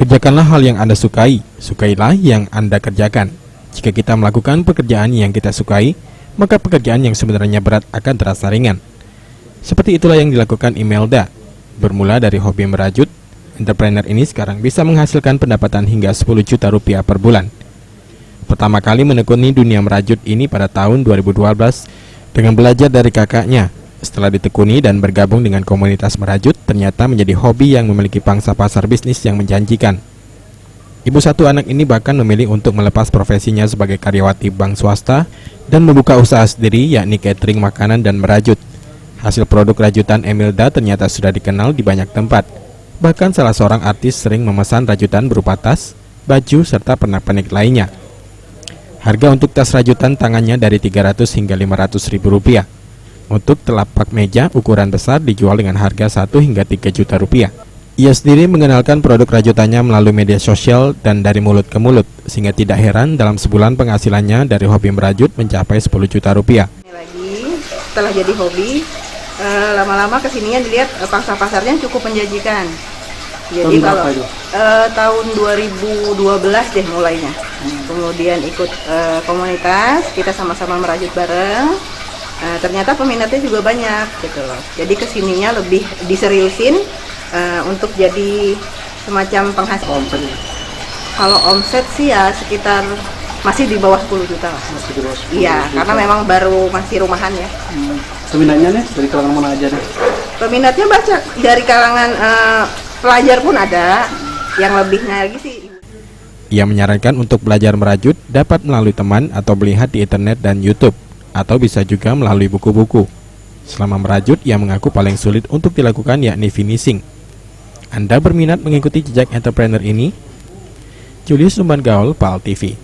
Kerjakanlah hal yang Anda sukai, sukailah yang Anda kerjakan. Jika kita melakukan pekerjaan yang kita sukai, maka pekerjaan yang sebenarnya berat akan terasa ringan. Seperti itulah yang dilakukan Imelda. Bermula dari hobi merajut, entrepreneur ini sekarang bisa menghasilkan pendapatan hingga 10 juta rupiah per bulan. Pertama kali menekuni dunia merajut ini pada tahun 2012 dengan belajar dari kakaknya. Setelah ditekuni dan bergabung dengan komunitas merajut, ternyata menjadi hobi yang memiliki pangsa pasar bisnis yang menjanjikan. Ibu satu anak ini bahkan memilih untuk melepas profesinya sebagai karyawati bank swasta dan membuka usaha sendiri, yakni catering makanan dan merajut. Hasil produk rajutan Imelda ternyata sudah dikenal di banyak tempat. Bahkan salah seorang artis sering memesan rajutan berupa tas, baju, serta pernak-pernik lainnya. Harga untuk tas rajutan tangannya dari 300 hingga 500 ribu rupiah. Untuk telapak meja ukuran besar dijual dengan harga 1 hingga 3 juta rupiah. Ia sendiri mengenalkan produk rajutannya melalui media sosial dan dari mulut ke mulut, sehingga tidak heran dalam sebulan penghasilannya dari hobi merajut mencapai 10 juta rupiah. Lagi setelah jadi hobi, lama-lama kesininya dilihat pangsa pasarnya cukup menjanjikan. Jadi kalau tahun 2012 deh mulainya. Kemudian ikut komunitas, kita sama-sama merajut bareng. Ternyata peminatnya juga banyak gitu loh. Jadi kesininya lebih diseriusin untuk jadi semacam penghasilan. Kalau omset sih ya sekitar masih di bawah 10 juta lah. Masih di bawah 10 iya, juta. karena memang baru masih rumahan ya. Peminatnya nih dari kalangan mana aja nih? Peminatnya banyak dari kalangan pelajar pun ada, yang lebihnya lagi sih. Ia menyarankan untuk belajar merajut dapat melalui teman atau melihat di internet dan YouTube, atau bisa juga melalui buku-buku. Selama merajut, ia mengaku paling sulit untuk dilakukan yakni finishing. Anda berminat mengikuti jejak entrepreneur ini? Julius Sumban Gaul, PAL TV.